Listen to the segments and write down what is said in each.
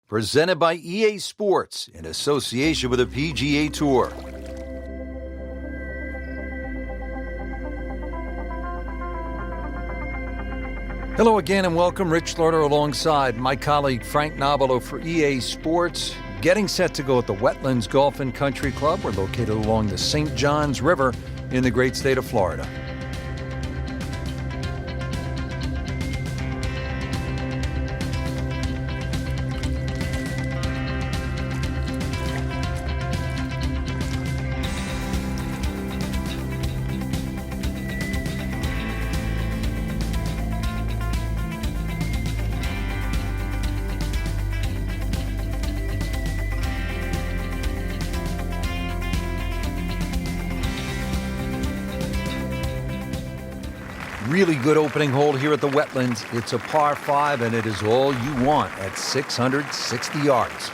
presented by EA Sports in association with the PGA Tour. Hello again and welcome. Rich Slaughter alongside my colleague Frank Nobilo for EA Sports. Getting set to go at the Wetlands Golf and Country Club. We're located along the St. Johns River in the great state of Florida. Really good opening hole here at the Wetlands. It's a par 5 and it is all you want at 660 yards.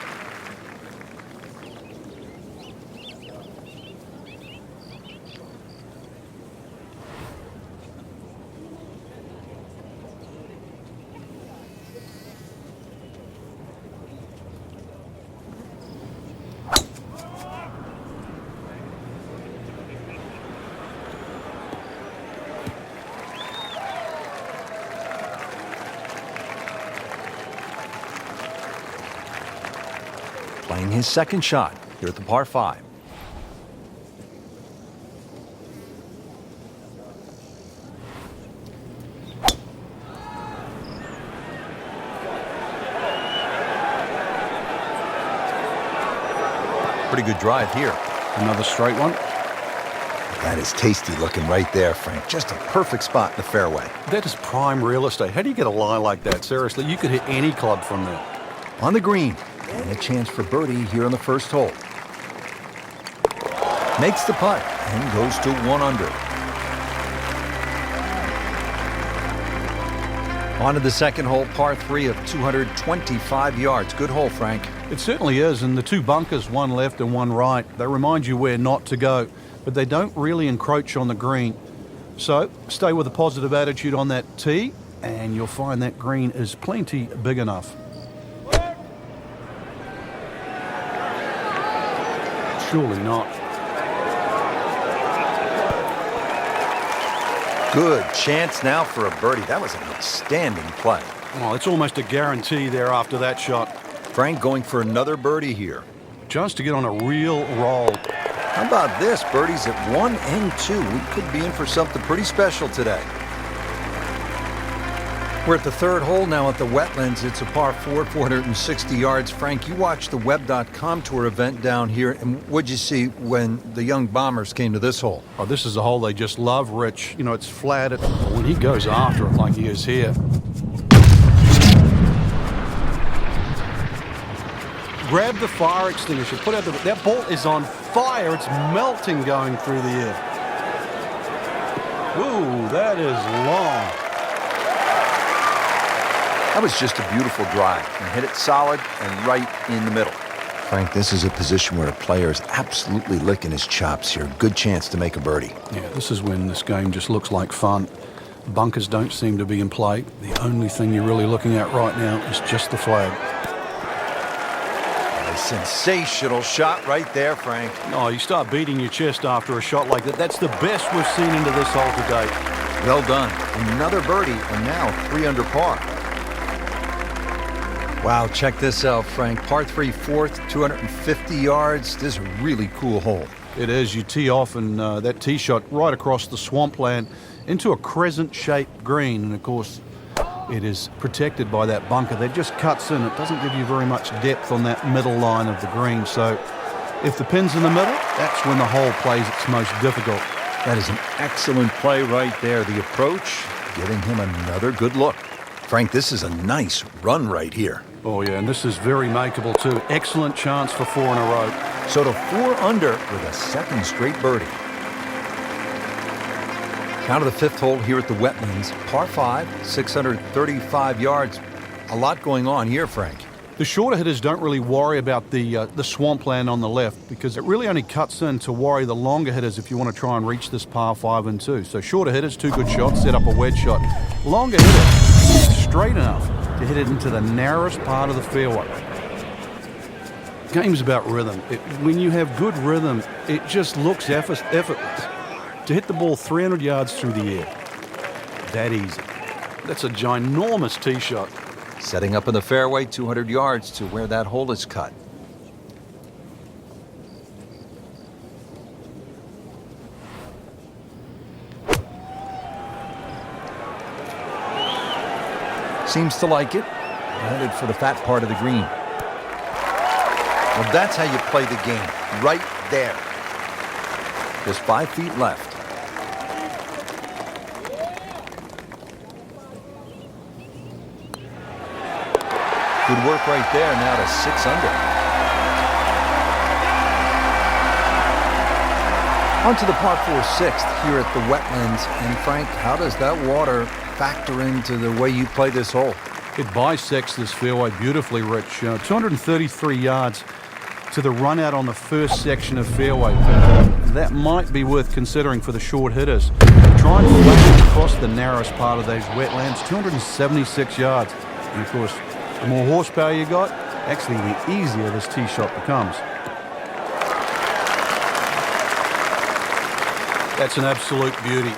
Playing his second shot here at the par 5. Pretty good drive here. Another straight one. That is tasty looking right there, Frank. Just a perfect spot in the fairway. That is prime real estate. How do you get a lie like that? Seriously, you could hit any club from there. On the green. And a chance for birdie here on the first hole. Makes the putt and goes to 1 under. On to the second hole, par 3 of 225 yards. Good hole, Frank. It certainly is, and the two bunkers, one left and one right, they remind you where not to go, but they don't really encroach on the green. So stay with a positive attitude on that tee, and you'll find that green is plenty big enough. Surely not. Good chance now for a birdie. That was an outstanding play. Well, it's almost a guarantee there after that shot. Frank going for another birdie here. Just to get on a real roll. How about this? Birdies at 1 and 2. We could be in for something pretty special today. We're at the third hole now at the Wetlands. It's a par 4, 460 yards. Frank, you watched the Web.com Tour event down here, and what'd you see when the young bombers came to this hole? Oh, this is a hole they just love, Rich. You know, it's flat. When he goes after it like he is here. Grab the fire extinguisher. Put out that ball is on fire. It's melting going through the air. Ooh, that is long. That was just a beautiful drive. And hit it solid and right in the middle. Frank, this is a position where a player is absolutely licking his chops here. Good chance to make a birdie. Yeah, this is when this game just looks like fun. Bunkers don't seem to be in play. The only thing you're really looking at right now is just the flag. A sensational shot right there, Frank. Oh, you start beating your chest after a shot like that. That's the best we've seen into this hole to date. Well done. Another birdie, and now 3 under par. Wow, check this out, Frank. Par 3, 4th, 250 yards. This is a really cool hole. It is. You tee off, and that tee shot right across the swampland into a crescent-shaped green. And, of course, it is protected by that bunker that just cuts in. It doesn't give you very much depth on that middle line of the green. So if the pin's in the middle, that's when the hole plays its most difficult. That is an excellent play right there. The approach, giving him another good look. Frank, this is a nice run right here. Oh, yeah, and this is very makeable, too. Excellent chance for 4 in a row. So to 4 under with a second straight birdie. Now to the 5th hole here at the Wetlands. Par 5, 635 yards. A lot going on here, Frank. The shorter hitters don't really worry about the swampland on the left because it really only cuts in to worry the longer hitters if you want to try and reach this par 5 and 2. So shorter hitters, 2 good shots, set up a wedge shot. Longer hitter, straight enough to hit it into the narrowest part of the fairway. game's about rhythm. When you have good rhythm, it just looks effortless. To hit the ball 300 yards through the air, that easy. That's a ginormous tee shot. Setting up in the fairway, 200 yards to where that hole is cut. Seems to like it. Headed for the fat part of the green. Well, that's how you play the game. Right there. Just 5 feet left. Good work right there. Now to 6 under. On to the par 4 sixth here at the Wetlands. And Frank, how does that water factor into the way you play this hole? It bisects this fairway beautifully, Rich. 233 yards to the run out on the first section of fairway. That might be worth considering for the short hitters. Try and flatten across the narrowest part of those wetlands, 276 yards. And of course, the more horsepower you got, actually the easier this tee shot becomes. That's an absolute beauty.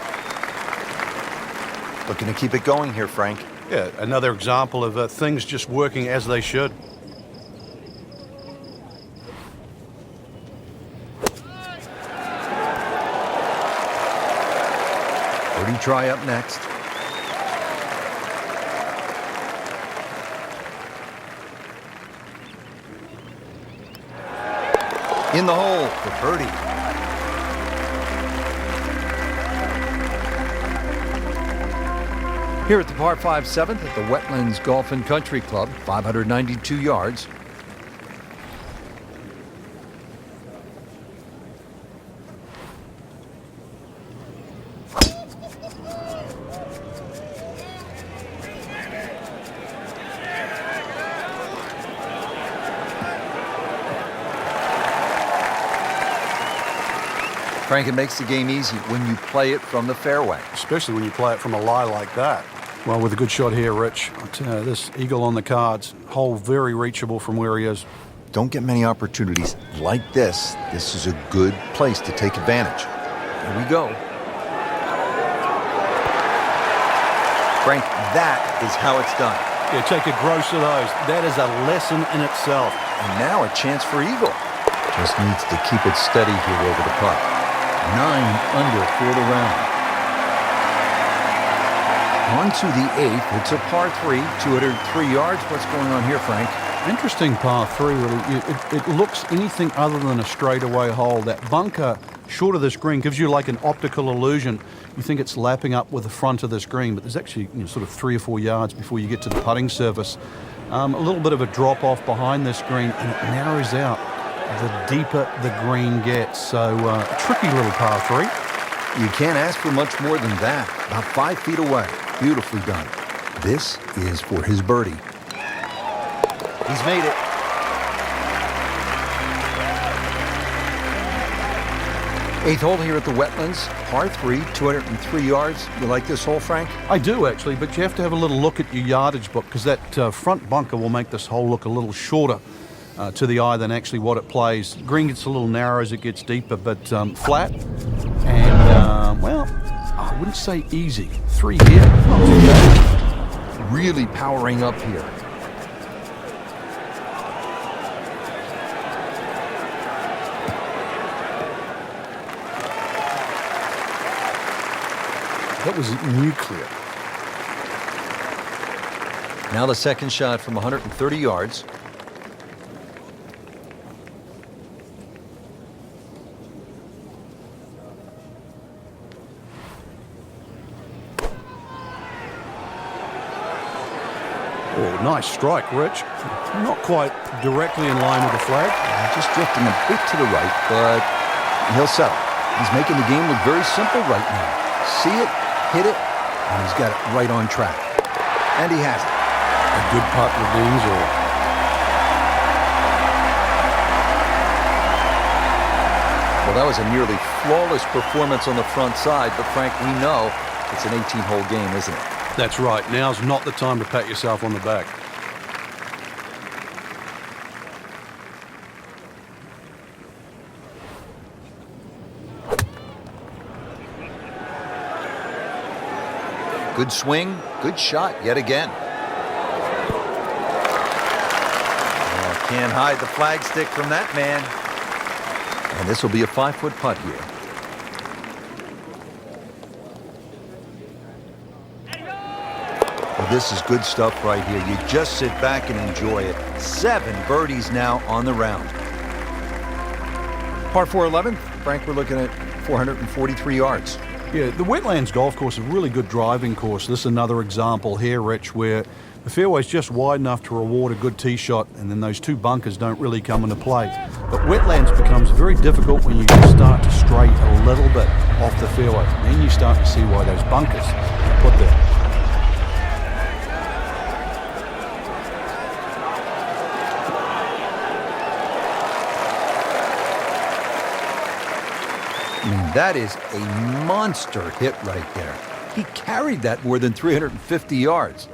Looking to keep it going here, Frank. Yeah, another example of things just working as they should. Birdie try up next. In the hole for birdie. Here at the par 5 7th at the Wetlands Golf and Country Club, 592 yards. Frank, it makes the game easy when you play it from the fairway. Especially when you play it from a lie like that. Well, with a good shot here, Rich, this eagle on the cards, hole very reachable from where he is. Don't get many opportunities like this. This is a good place to take advantage. Here we go. Frank, that is how it's done. Yeah, take a gross of those. That is a lesson in itself. And now a chance for eagle. Just needs to keep it steady here over the putt. 9 under for the round. On to the 8th. It's a par 3, 203 yards. What's going on here, Frank? Interesting par 3, really. It looks anything other than a straightaway hole. That bunker short of this green gives you like an optical illusion. You think it's lapping up with the front of this green, but there's actually sort of 3 or 4 yards before you get to the putting surface. A little bit of a drop off behind this green, and it narrows out the deeper the green gets. So tricky little par 3. You can't ask for much more than that. About 5 feet away. Beautifully done. This is for his birdie. He's made it. Eighth hole here at the Wetlands. Par 3, 203 yards. You like this hole, Frank? I do, actually, but you have to have a little look at your yardage book because that front bunker will make this hole look a little shorter to the eye than actually what it plays. Green gets a little narrow as it gets deeper, but flat and, well, I wouldn't say easy. 3 here, not too bad. Really powering up here. That was nuclear. Now the second shot from 130 yards. Oh, nice strike, Rich. Not quite directly in line with the flag. Just drifting a bit to the right, but he'll settle. He's making the game look very simple right now. See it, hit it, and he's got it right on track. And he has it. A good putt redeems all. Well, that was a nearly flawless performance on the front side, but Frank, we know it's an 18-hole game, isn't it? That's right. Now's not the time to pat yourself on the back. Good swing, good shot yet again. Oh, can't hide the flagstick from that man. And this will be a 5-foot putt here. Well, this is good stuff right here. You just sit back and enjoy it. 7 birdies now on the round. Par 4 11th, Frank, we're looking at 443 yards. Yeah, the Wetlands Golf Course is a really good driving course. This is another example here, Rich, where the fairway's just wide enough to reward a good tee shot, and then those 2 bunkers don't really come into play. But Wetlands becomes very difficult when you just start to stray a little bit off the fairway. Then you start to see why those bunkers are put there. I mean, that is a monster hit right there. He carried that more than 350 yards.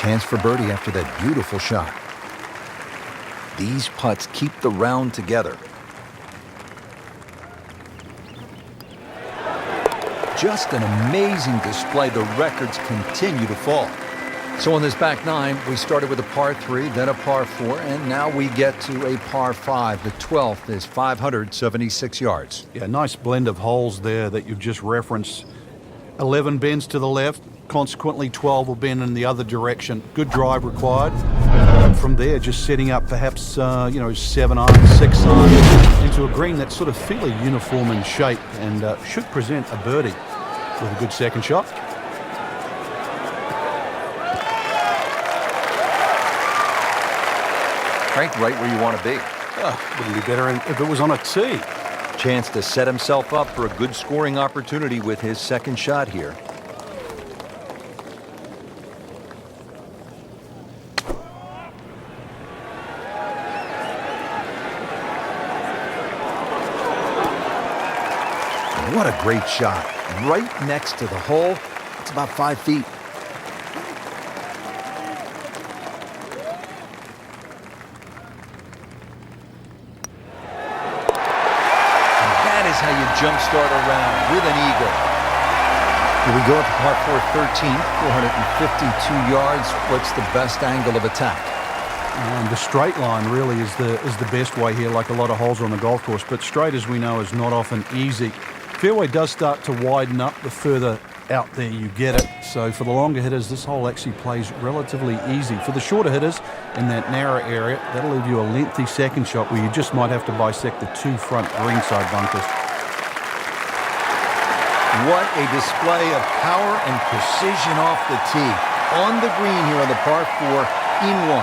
Chance for birdie after that beautiful shot. These putts keep the round together. Just an amazing display. The records continue to fall. So on this back 9, we started with a par 3, then a par 4, and now we get to a par 5. The 12th is 576 yards. Yeah, nice blend of holes there that you've just referenced. 11 bends to the left, consequently 12 will bend in the other direction. Good drive required. From there, just setting up perhaps, 7 iron, 6 iron into a green that's sort of fairly uniform in shape and should present a birdie with a good second shot. Frank, right where you want to be. Wouldn't be better if it was on a tee. Chance to set himself up for a good scoring opportunity with his second shot here. What a great shot. Right next to the hole. It's about 5 feet. And that is how you jumpstart a round with an eagle. Here we go at the par 4 13th, 452 yards. What's the best angle of attack? The straight line really is the best way here, like a lot of holes on the golf course. But straight, as we know, is not often easy. Fairway does start to widen up the further out there you get it. So for the longer hitters, this hole actually plays relatively easy. For the shorter hitters in that narrow area, that'll leave you a lengthy second shot where you just might have to bisect the 2 front greenside bunkers. What a display of power and precision off the tee. On the green here on the par 4 in 1.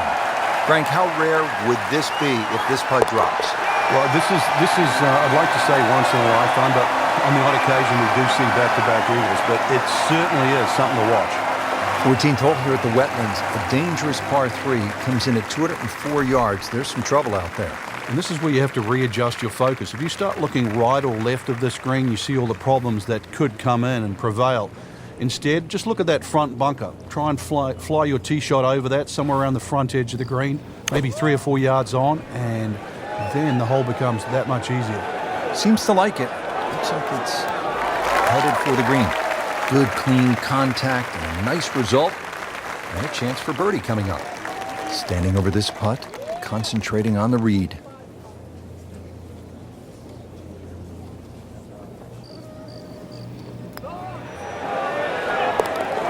Frank, how rare would this be if this putt drops? Well, this is I'd like to say once in a lifetime, but on the odd occasion we do see back-to-back eagles, but it certainly is something to watch. 14th hole here at the Wetlands. A dangerous par 3 comes in at 204 yards. There's some trouble out there. And this is where you have to readjust your focus. If you start looking right or left of this green, you see all the problems that could come in and prevail. Instead, just look at that front bunker. Try and fly your tee shot over that, somewhere around the front edge of the green, maybe 3 or 4 yards on, and then the hole becomes that much easier. Seems to like it. Looks like it's headed for the green. Good, clean contact and a nice result. And a chance for birdie coming up. Standing over this putt, concentrating on the read.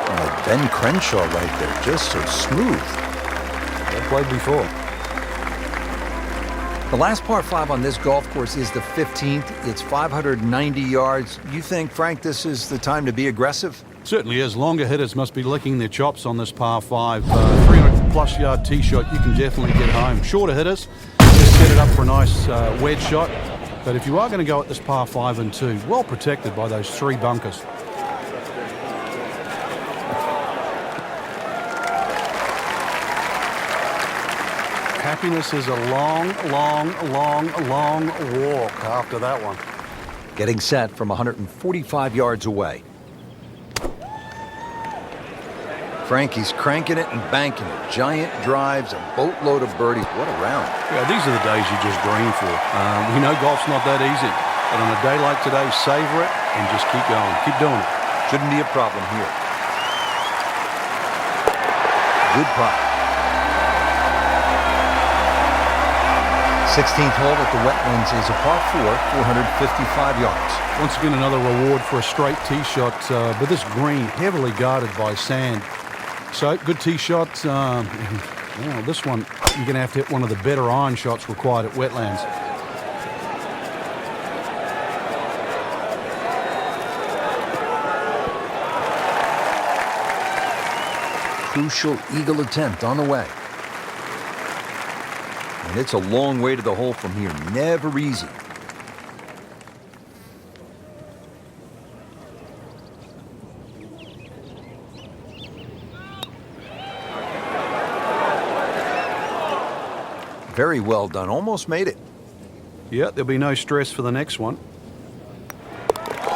Oh, Ben Crenshaw right there, just so smooth. That played before. The last par 5 on this golf course is the 15th. It's 590 yards. You think, Frank, this is the time to be aggressive? Certainly is. Longer hitters must be licking their chops on this par 5. 300-plus yard tee shot, you can definitely get home. Shorter hitters, just set it up for a nice wedge shot. But if you are going to go at this par 5 and 2, well protected by those 3 bunkers. Happiness is a long, long, long, long walk after that one. Getting set from 145 yards away. Frankie's cranking it and banking it. Giant drives, a boatload of birdies. What a round. Yeah, these are the days you just dream for. We know golf's not that easy. But on a day like today, savor it and just keep going. Keep doing it. Shouldn't be a problem here. Good putt. 16th hole at the Wetlands is a par 4, 455 yards. Once again, another reward for a straight tee shot, but this green heavily guarded by sand. So, good tee shot. This one, you're going to have to hit one of the better iron shots required at Wetlands. Crucial eagle attempt on the way. And it's a long way to the hole from here. Never easy. Very well done. Almost made it. Yeah, there'll be no stress for the next one.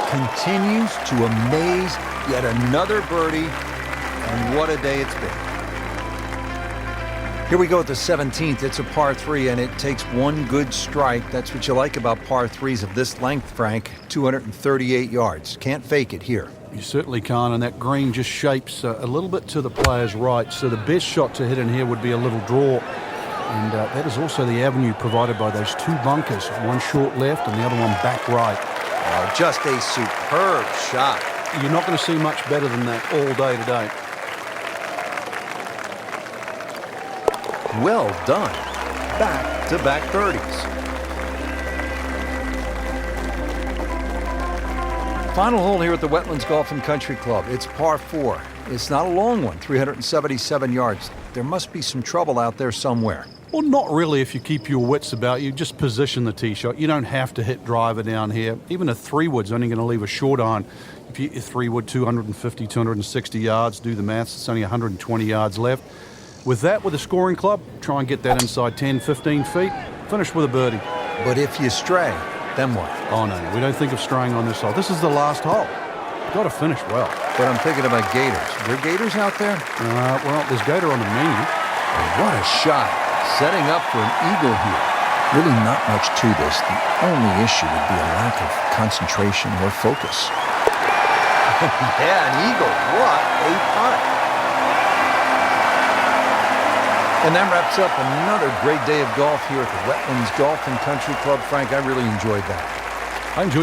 Continues to amaze. Yet another birdie. And what a day it's been. Here we go at the 17th. It's a par 3, and it takes one good strike. That's what you like about par 3s of this length, Frank. 238 yards. Can't fake it here. You certainly can't, and that green just shapes a little bit to the player's right. So the best shot to hit in here would be a little draw. And that is also the avenue provided by those two bunkers. One short left and the other one back right. Oh, just a superb shot. You're not going to see much better than that all day today. Well done. Back-to-back birdies. Final hole here at the Wetlands Golf and Country Club. It's par 4. It's not a long one, 377 yards. There must be some trouble out there somewhere. Well, not really if you keep your wits about you. Just position the tee shot. You don't have to hit driver down here. Even a 3-wood's only going to leave a short iron. If you hit your 3-wood 250, 260 yards, do the maths, it's only 120 yards left. With that, with a scoring club, try and get that inside 10, 15 feet. Finish with a birdie. But if you stray, then what? Oh, no, we don't think of straying on this hole. This is the last hole. You've got to finish well. But I'm thinking about gators. Are there gators out there? Well, there's gator on the menu. What a shot. Setting up for an eagle here. Really not much to this. The only issue would be a lack of concentration or focus. Yeah, an eagle. What a putt. And that wraps up another great day of golf here at the Wetlands Golf and Country Club. Frank, I really enjoyed that. I enjoyed